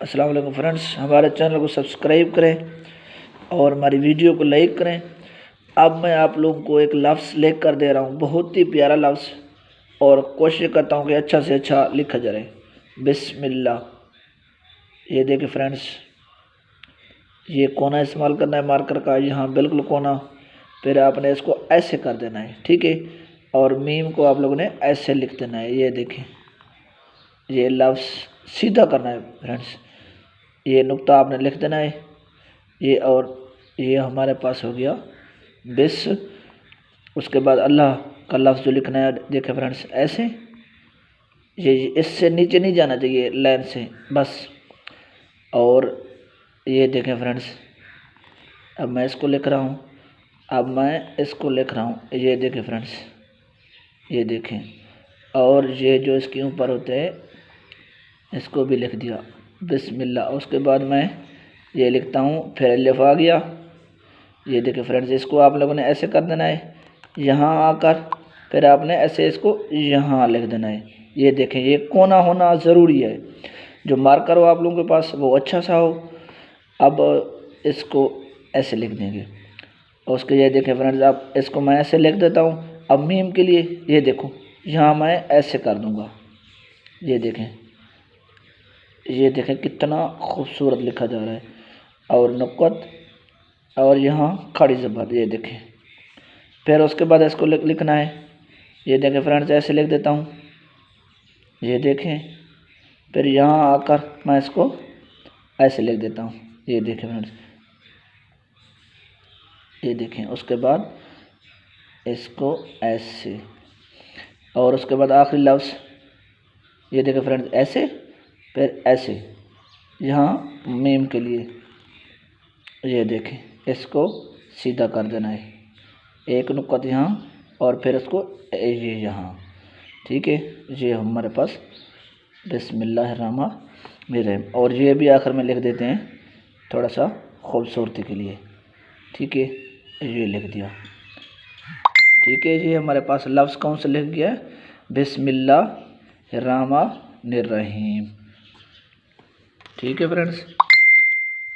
अस्सलाम वालेकुम फ्रेंड्स, हमारे चैनल को सब्सक्राइब करें और हमारी वीडियो को लाइक करें। अब मैं आप लोगों को एक लफ्ज़ लिख कर दे रहा हूँ, बहुत ही प्यारा लफ्ज़, और कोशिश करता हूँ कि अच्छा से अच्छा लिखा जाए। बिस्मिल्लाह। ये देखिए फ्रेंड्स, ये कोना इस्तेमाल करना है मार्कर का, यहाँ बिल्कुल कोना। फिर आपने इसको ऐसे कर देना है, ठीक है। और मीम को आप लोगों ने ऐसे लिख देना है। ये देखें, ये लफ्ज़ सीधा करना है फ्रेंड्स। ये नुक्ता आपने लिख देना है। ये और ये हमारे पास हो गया बिस। उसके बाद अल्लाह का लफ्ज़ जो लिखना है, देखें फ्रेंड्स, ऐसे। ये इससे नीचे नहीं जाना चाहिए लाइन से, बस। और ये देखें फ्रेंड्स, अब मैं इसको लिख रहा हूँ, अब मैं इसको लिख रहा हूँ। ये देखें फ्रेंड्स, ये देखें। और ये जो इसके ऊपर होते हैं, इसको भी लिख दिया बिस्मिल्लाह। उसके बाद मैं ये लिखता हूँ, फिर अलिफ आ गया। ये देखिए फ्रेंड्स, इसको आप लोगों ने ऐसे कर देना है, यहाँ आकर फिर आपने ऐसे इसको यहाँ लिख देना है। ये देखें, ये कोना होना ज़रूरी है। जो मार्कर हो आप लोगों के पास वो अच्छा सा हो। अब इसको ऐसे लिख देंगे। उसके ये देखें फ्रेंड्स, अब इसको मैं ऐसे लिख देता हूँ। अब मीम के लिए ये देखो, यहाँ मैं ऐसे कर दूँगा। ये देखें, ये देखें कितना खूबसूरत लिखा जा रहा है। और नुक्कत, और यहाँ खड़ी ज़बर, ये देखें। फिर उसके बाद इसको लिखना है। ये देखें फ्रेंड्स, ऐसे लिख देता हूँ। ये देखें, फिर यहाँ आकर मैं इसको ऐसे लिख देता हूँ। ये देखें फ्रेंड्स, ये देखें। उसके बाद इसको ऐसे, और उसके बाद आखिरी लफ्ज़, ये देखें फ्रेंड्स, ऐसे फिर ऐसे, यहाँ मीम के लिए। ये देखें, इसको सीधा कर देना है, एक नुक्कत यहाँ और फिर इसको ये यहाँ, ठीक है। ये हमारे पास बिस्मिल्लाहिर्रहमानिर्रहीम। और ये भी आखिर में लिख देते हैं थोड़ा सा खूबसूरती के लिए, ठीक है। ये लिख दिया, ठीक है। ये हमारे पास लफ्ज़ कौन सा लिख गया है? बिस्मिल्लाहिर्रहमानिर्रहीम, ठीक है फ्रेंड्स।